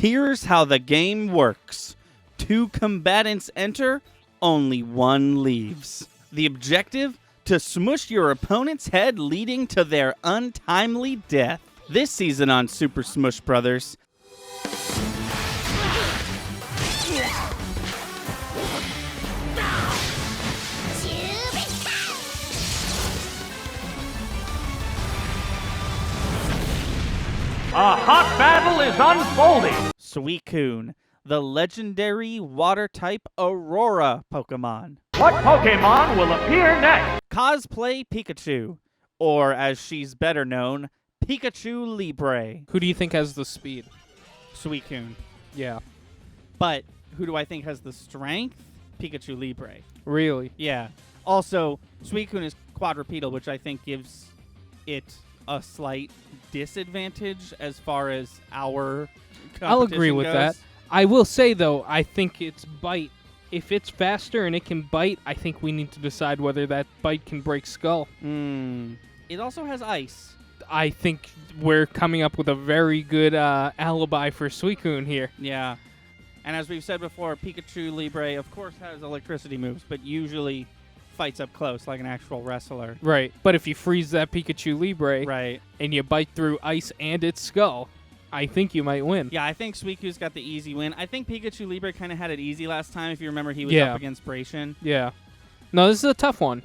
Here's how the game works. 2 combatants enter, only 1 leaves. The objective? To smush your opponent's head, leading to their untimely death. This season on Super Smush Brothers. A hot battle is unfolding! Suicune, the legendary water-type Aurora Pokemon. What Pokemon will appear next? Cosplay Pikachu, or as she's better known, Pikachu Libre. Who do you think has the speed? Suicune. Yeah. But who do I think has the strength? Pikachu Libre. Really? Yeah. Also, Suicune is quadrupedal, which I think gives it a slight disadvantage as far as our competition I'll agree with goes. that. I will say, though, I think its bite, if it's faster and it can bite, I think we need to decide whether that bite can break Skull. It also has ice. I think we're coming up with a very good alibi for Suicune here. Yeah. And as we've said before, Pikachu Libre, of course, has electricity moves, but usually fights up close like an actual wrestler. Right. But if you freeze that Pikachu Libre Right. and you bite through ice and its skull, I think you might win. Yeah, I think Suicune's got the easy win. I think Pikachu Libre kind of had it easy last time. If you remember, he was up against Bracian. Yeah. No, this is a tough one.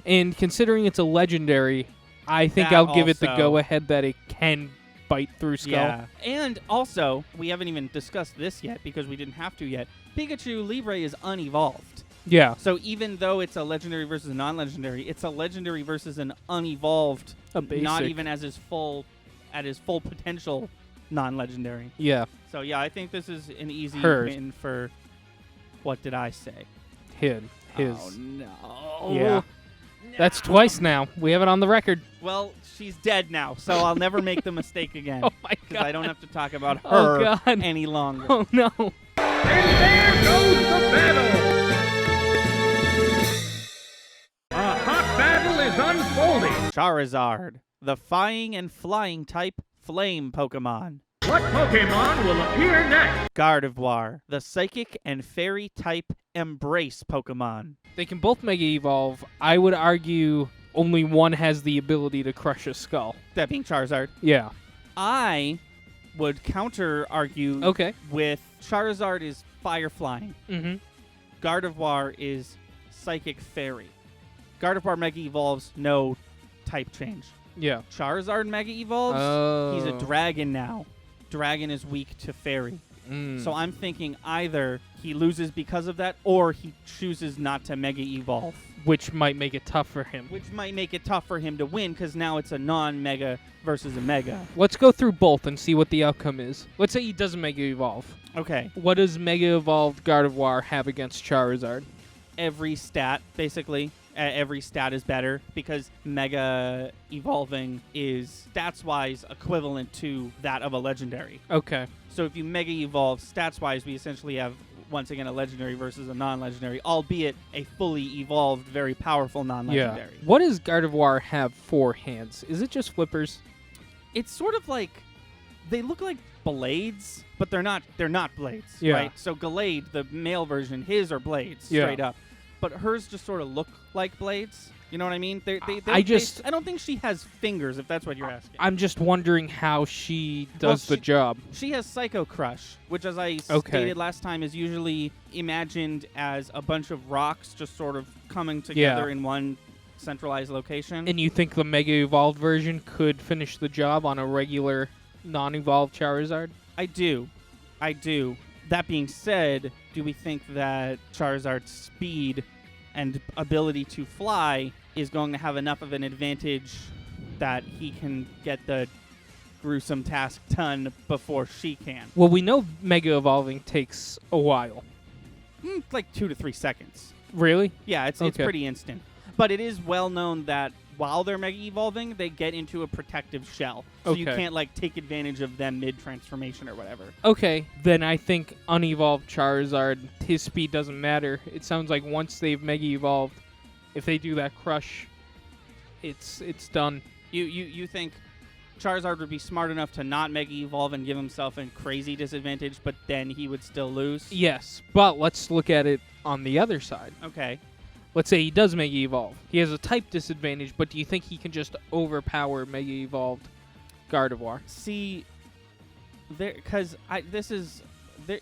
And considering it's a legendary, I think That I'll give it the also- go-ahead that it can bite through Skull. Yeah. And also, we haven't even discussed this yet because we didn't have to yet. Pikachu Libre is unevolved. Yeah. So even though it's a legendary versus a non-legendary, it's a legendary versus an unevolved, A basic. not even at his full potential non-legendary. Yeah. So yeah, I think this is an easy Hers. win for, what did I say? His. Oh no. Yeah. That's twice now. We have it on the record. Well, she's dead now, so I'll never make the mistake again. Oh my Because I don't God. have to talk about Oh, her God. any longer. Oh, no. And there goes the battle! A hot battle is unfolding! Charizard, the flying and flying type flame Pokemon. What Pokemon will appear next? Gardevoir, the psychic and fairy type embrace Pokemon. They can both Mega Evolve. I would argue only one has the ability to crush a skull. That being Charizard. Yeah. I would counter argue Okay. with Charizard is fire flying. Mm-hmm. Gardevoir is psychic fairy. Gardevoir Mega Evolves, no type change. Yeah. Charizard Mega Evolves, he's a dragon now. Dragon is weak to fairy. So I'm thinking either he loses because of that or he chooses not to Mega Evolve. Which might make it tough for him. Which might make it tough for him to win because now it's a non-Mega versus a Mega. Let's go through both and see what the outcome is. Let's say he doesn't Mega Evolve. Okay. What does Mega Evolved Gardevoir have against Charizard? Every stat, basically. Every stat is better because Mega Evolving is stats-wise equivalent to that of a Legendary. Okay. So if you Mega Evolve stats-wise, we essentially have, once again, a Legendary versus a non-Legendary, albeit a fully evolved, very powerful non-Legendary. Yeah. What does Gardevoir have for hands? Is it just flippers? It's sort of like, they look like blades, but they're not blades, Yeah. right? So Gallade, the male version, his are blades, straight up. But hers just sort of look like blades. You know what I mean? I don't think she has fingers, if that's what you're asking. I'm just wondering how she does the job. She has Psycho Crush, which, as I stated last time, is usually imagined as a bunch of rocks just sort of coming together in one centralized location. And you think the Mega Evolved version could finish the job on a regular non-evolved Charizard? I do. That being said, do we think that Charizard's speed and ability to fly is going to have enough of an advantage that he can get the gruesome task done before she can? Well, we know Mega Evolving takes a while. Like 2 to 3 seconds. Really? Yeah, it's pretty instant. But it is well known that while they're Mega Evolving, they get into a protective shell. So you can't take advantage of them mid-transformation or whatever. Okay, then I think unevolved Charizard, his speed doesn't matter. It sounds like once they've Mega Evolved, if they do that crush, it's done. You think Charizard would be smart enough to not Mega Evolve and give himself a crazy disadvantage, but then he would still lose? Yes, but let's look at it on the other side. Okay. Let's say he does Mega Evolve. He has a type disadvantage, but do you think he can just overpower Mega Evolved Gardevoir? See, because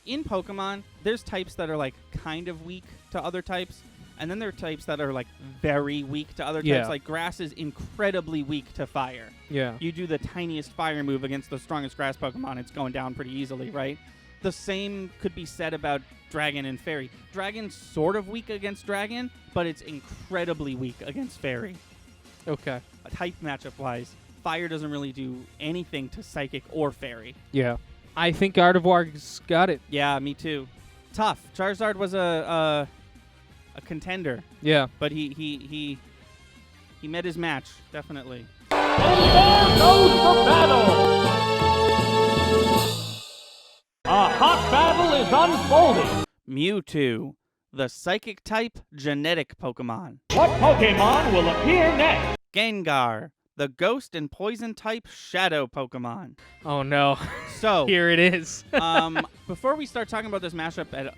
in Pokemon, there's types that are like kind of weak to other types, and then there are types that are like very weak to other types. Yeah. Like grass is incredibly weak to fire. Yeah. You do the tiniest fire move against the strongest grass Pokemon, it's going down pretty easily, right? The same could be said about Dragon and Fairy. Dragon's sort of weak against Dragon, but it's incredibly weak against Fairy. Okay. Type matchup-wise, Fire doesn't really do anything to Psychic or Fairy. Yeah. I think Gardevoir's got it. Yeah, me too. Tough. Charizard was a contender, Yeah. but he met his match, definitely. And there goes the battle! A hot battle is unfolding! Mewtwo, the Psychic-type genetic Pokemon. What Pokemon will appear next? Gengar, the Ghost and Poison-type Shadow Pokemon. Oh, no. So, Here it is. before we start talking about this matchup at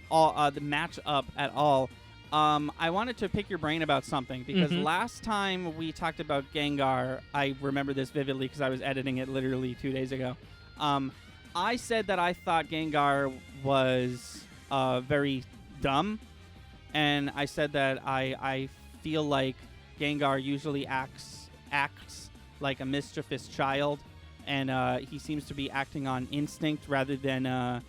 all, I wanted to pick your brain about something, because last time we talked about Gengar, I remember this vividly because I was editing it literally 2 days ago. I said that I thought Gengar was very dumb, and I said that I feel like Gengar usually acts like a mischievous child, and he seems to be acting on instinct rather than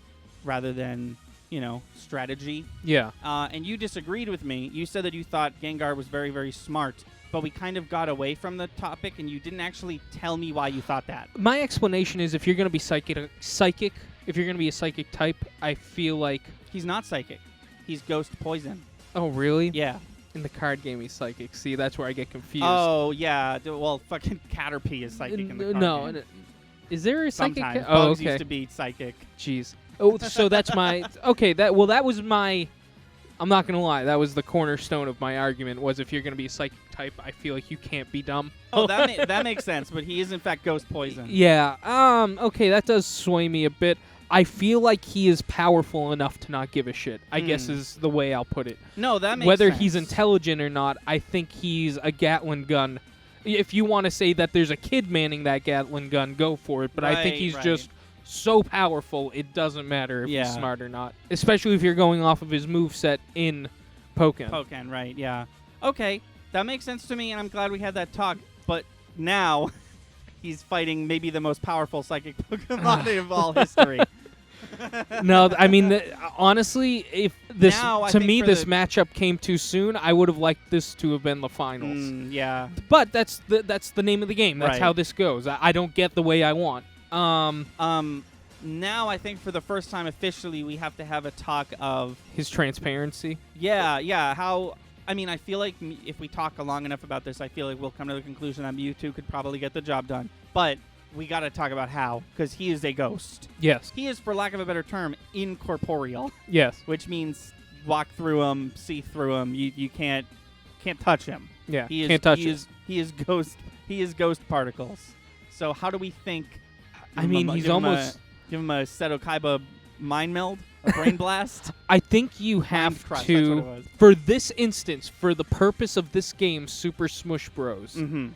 strategy. Yeah. And you disagreed with me. You said that you thought Gengar was very, very smart, but we kind of got away from the topic, and you didn't actually tell me why you thought that. My explanation is if you're going to be psychic, if you're going to be a psychic type, I feel like... He's not psychic. He's ghost poison. Oh, really? Yeah. In the card game, he's psychic. See, that's where I get confused. Oh, yeah. Well, fucking Caterpie is psychic in the card game. Is there a psychic? Sometimes. Oh, Bugs okay. used to be psychic. Jeez. Oh, so that's my... Okay, that was my... I'm not going to lie. That was the cornerstone of my argument, was if you're going to be a psychic type, I feel like you can't be dumb. Oh, that makes sense, but he is, in fact, ghost poison. Yeah. Okay, that does sway me a bit. I feel like he is powerful enough to not give a shit, I guess is the way I'll put it. No, that makes Whether sense. he's intelligent or not, I think he's a Gatling gun. If you want to say that there's a kid manning that Gatling gun, go for it. But I think he's just so powerful, it doesn't matter if he's smart or not. Especially if you're going off of his moveset in Pokken. Right, yeah. Okay, that makes sense to me, and I'm glad we had that talk. But now, he's fighting maybe the most powerful psychic Pokemon of all history. No, I mean, honestly, if this Now, to me this matchup came too soon, I would have liked this to have been the finals. Yeah. But that's the name of the game. That's Right. how this goes. I don't get the way I want. Now I think for the first time officially we have to have a talk of His transparency. yeah. How I mean, I feel like if we talk long enough about this, I feel like we'll come to the conclusion that Mewtwo could probably get the job done. But we got to talk about how, because he is a ghost. Yes. He is, for lack of a better term, incorporeal, Yes. which means walk through him, see through him. You can't touch him. Yeah. He is, can't touch he it. is he is ghost. He is ghost particles. So how do we think? I mean, he's almost. Give him a Seto Kaiba mind meld, a brain blast. I think you have Mind crush, that's what it to, was. for this instance, for the purpose of this game, Super Smush Bros. Mm-hmm.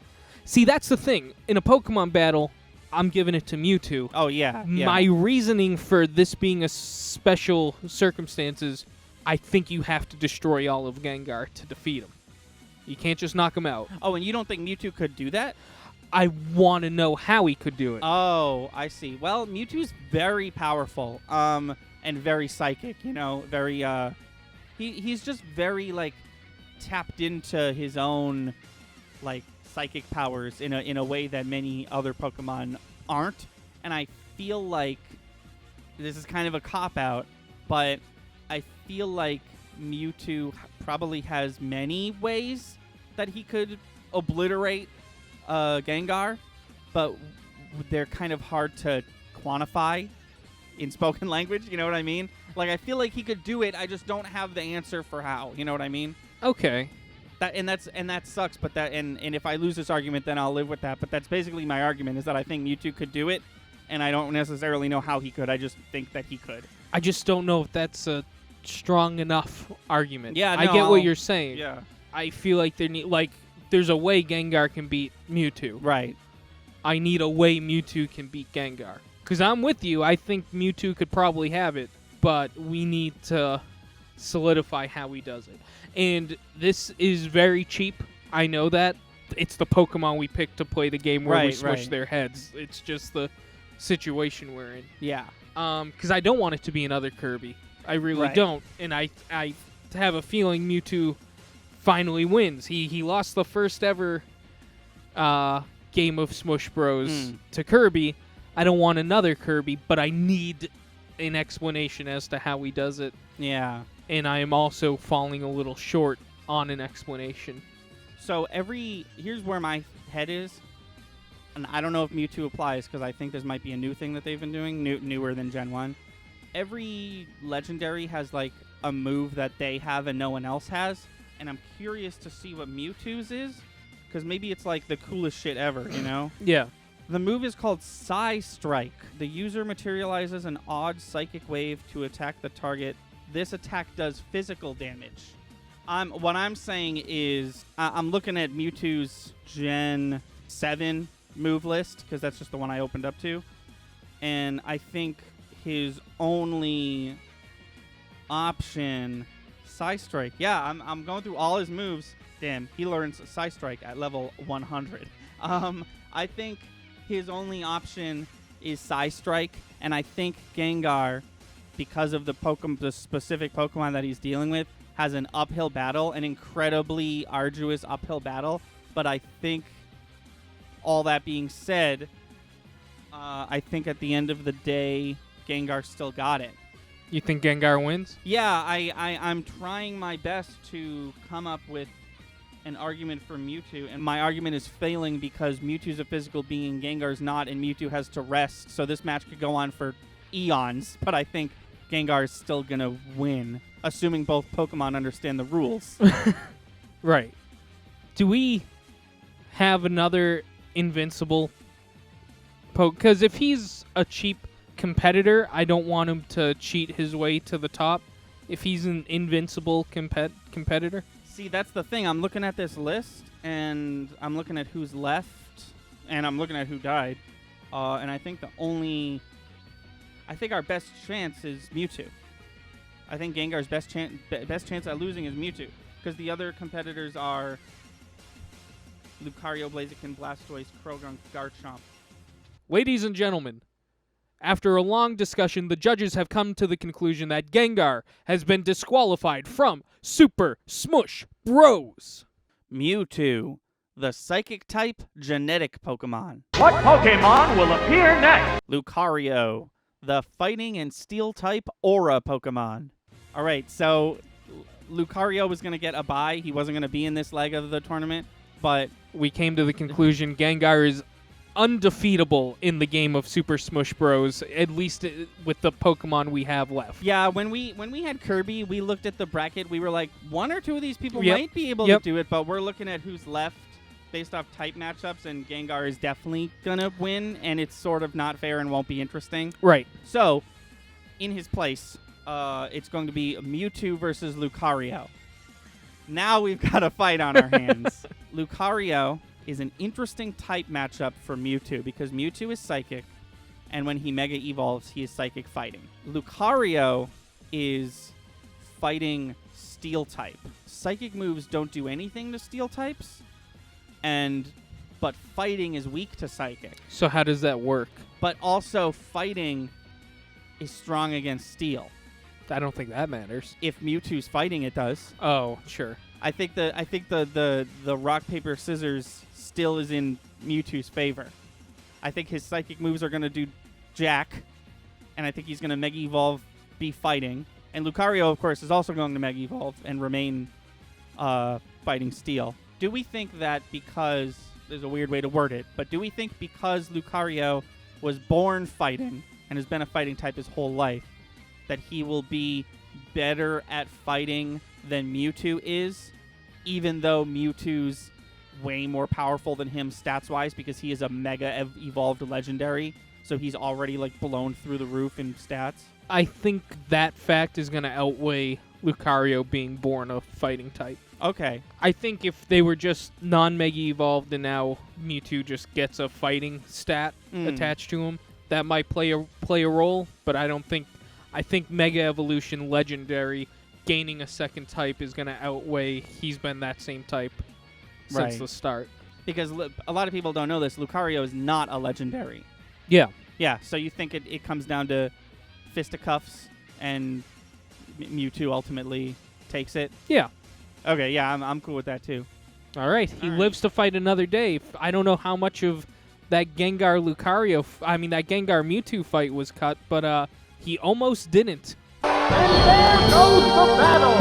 See, that's the thing. In a Pokemon battle, I'm giving it to Mewtwo. Oh yeah. My reasoning for this being a special circumstances, I think you have to destroy all of Gengar to defeat him. You can't just knock him out. Oh, and you don't think Mewtwo could do that? I want to know how he could do it. Oh, I see. Well, Mewtwo's very powerful, and very psychic. You know, very. He's just very tapped into his own psychic powers in a way that many other Pokemon aren't. And I feel like this is kind of a cop out, but I feel like Mewtwo probably has many ways that he could obliterate Gengar, but they're kind of hard to quantify in spoken language. You know what I mean? I feel like he could do it. I just don't have the answer for how. You know what I mean? Okay. That sucks. But and if I lose this argument, then I'll live with that. But that's basically my argument, is that I think Mewtwo could do it, and I don't necessarily know how he could. I just think that he could. I just don't know if that's a strong enough argument. Yeah, no, I get what you're saying. Yeah. I feel like there's a way Gengar can beat Mewtwo. Right. I need a way Mewtwo can beat Gengar. Because I'm with you. I think Mewtwo could probably have it, but we need to solidify how he does it. And this is very cheap. I know that. It's the Pokemon we picked to play the game where we smush their heads. It's just the situation we're in. Yeah. Because I don't want it to be another Kirby. I really don't. And I have a feeling Mewtwo finally wins. He lost the first ever game of Smush Bros. To Kirby. I don't want another Kirby, but I need an explanation as to how he does it. Yeah. And I am also falling a little short on an explanation. So here's where my head is, and I don't know if Mewtwo applies because I think this might be a new thing that they've been doing, newer than Gen 1. Every legendary has like a move that they have and no one else has, and I'm curious to see what Mewtwo's is, because maybe it's like the coolest shit ever, you know? Yeah. The move is called Psy Strike. The user materializes an odd psychic wave to attack the target. This attack does physical damage. What I'm saying is I'm looking at Mewtwo's Gen 7 move list, because that's just the one I opened up to. And I think his only option... Psy Strike. Yeah, I'm going through all his moves. Damn, he learns Psy Strike at level 100. I think his only option is Psy Strike, and I think Gengar, because of the specific Pokemon that he's dealing with, has an uphill battle, an incredibly arduous uphill battle. But I think, all that being said, I think at the end of the day, Gengar still got it. You think Gengar wins? Yeah, I'm trying my best to come up with an argument for Mewtwo, and my argument is failing because Mewtwo's a physical being, Gengar's not, and Mewtwo has to rest, so this match could go on for eons, but I think Gengar is still going to win, assuming both Pokemon understand the rules. Right. Do we have another invincible because if he's a cheap competitor, I don't want him to cheat his way to the top. If he's an invincible competitor. See, that's the thing. I'm looking at this list, and I'm looking at who's left, and I'm looking at who died. And I think our best chance is Mewtwo. I think Gengar's best chance at losing is Mewtwo, because the other competitors are Lucario, Blaziken, Blastoise, Croagunk, Garchomp. Ladies and gentlemen, after a long discussion, the judges have come to the conclusion that Gengar has been disqualified from Super Smush Bros. Mewtwo, the Psychic-type genetic Pokemon. What Pokemon will appear next? Lucario, the Fighting and Steel-type Aura Pokemon. All right, so Lucario was going to get a bye. He wasn't going to be in this leg of the tournament, but we came to the conclusion Gengar is undefeatable in the game of Super Smush Bros, at least with the Pokemon we have left. Yeah, when we had Kirby, we looked at the bracket. We were like, one or two of these people might be able to do it, but we're looking at who's left based off type matchups, and Gengar is definitely going to win, and it's sort of not fair and won't be interesting. Right. So, in his place, it's going to be Mewtwo versus Lucario. Now we've got a fight on our hands. Lucario is an interesting type matchup for Mewtwo because Mewtwo is Psychic, and when he Mega Evolves, he is Psychic Fighting. Lucario is Fighting Steel type. Psychic moves don't do anything to Steel types, but Fighting is weak to Psychic. So how does that work? But also Fighting is strong against Steel. I don't think that matters. If Mewtwo's Fighting, it does. Oh, sure. I think the rock paper scissors still is in Mewtwo's favor. I think his psychic moves are going to do jack, and I think he's going to Mega Evolve, be Fighting, and Lucario, of course, is also going to Mega Evolve and remain Fighting Steel. Do we think that because there's a weird way to word it, but do we think because Lucario was born Fighting and has been a Fighting type his whole life, that he will be better at fighting than Mewtwo is? even though Mewtwo's way more powerful than him stats-wise because he is a mega evolved legendary, so he's already like blown through the roof in stats. I think that fact is going to outweigh Lucario being born a fighting type. Okay. I think if they were just non-Mega Evolved and now Mewtwo just gets a fighting stat attached to him, that might play a role, but I don't think... I think Mega Evolution Legendary gaining a second type is going to outweigh he's been that same type since the start. Because a lot of people don't know this, Lucario is not a legendary. Yeah. Yeah, so you think it comes down to fisticuffs and Mewtwo ultimately takes it? Yeah. Okay, yeah, I'm cool with that too. All right, he lives to fight another day. I don't know how much of that Gengar that Gengar Mewtwo fight was cut, but he almost didn't. And there goes the battle!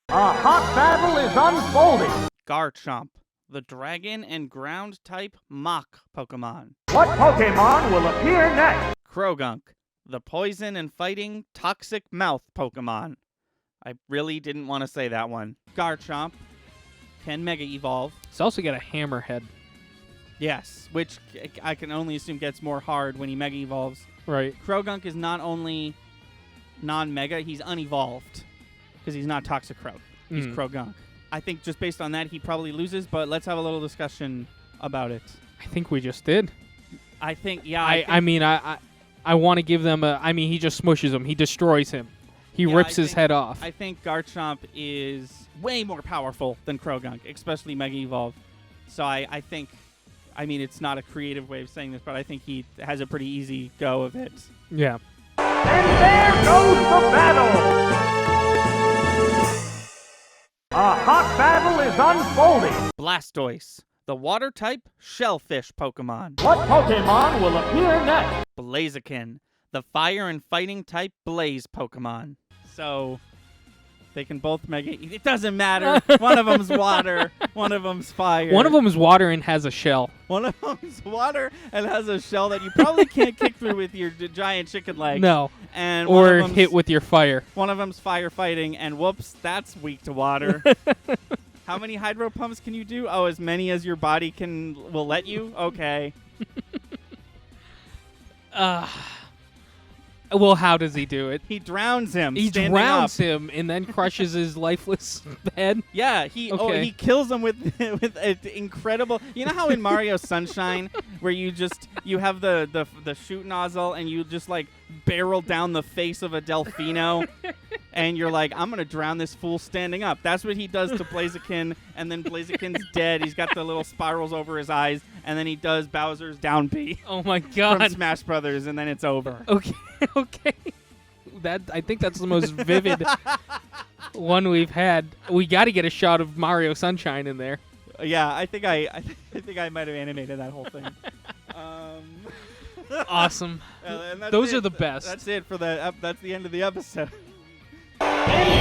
A hot battle is unfolding! Garchomp, the dragon and ground type Mach Pokemon. What Pokemon will appear next? Krogunk, the poison and fighting toxic mouth Pokemon. I really didn't want to say that one. Garchomp can Mega Evolve. He's also got a hammerhead. Yes, which I can only assume gets more hard when he Mega Evolves. Right. Krogunk is not only non-Mega, he's unevolved because he's not Toxic Croak. He's Krogunk. I think just based on that, he probably loses, but let's have a little discussion about it. I think we just did. I think, yeah. I want to give them he just smushes him. He destroys him. He rips his head off. I think Garchomp is way more powerful than Krogunk, especially Mega Evolve. So I think, it's not a creative way of saying this, but I think he has a pretty easy go of it. Yeah. And there goes the battle! A hot battle is unfolding! Blastoise, the water type shellfish Pokemon. What Pokemon will appear next? Blaziken, the fire and fighting type blaze Pokemon. So they can both it doesn't matter. One of them's water, one of them's fire. One of them is water and has a shell. One of them's water and has a shell that you probably can't kick through with your giant chicken legs. No. And or hit with your fire. One of them's firefighting, and whoops, that's weak to water. How many hydro pumps can you do? Oh, as many as your body will let you? Okay. Well, how does he do it? He drowns him. He drowns him and then crushes his lifeless head. Yeah, he kills him with an incredible. You know how in Mario Sunshine, where you have the shoot nozzle and you just like barrel down the face of a Delfino, and you're like, I'm gonna drown this fool standing up. That's what he does to Blaziken, and then Blaziken's dead. He's got the little spirals over his eyes, and then he does Bowser's down B. Oh my god! From Smash Brothers, and then it's over. Okay. Okay. I think that's the most vivid one we've had. We got to get a shot of Mario Sunshine in there. Yeah, I think I might have animated that whole thing. Awesome. And those are the best. That's it for that's the end of the episode. And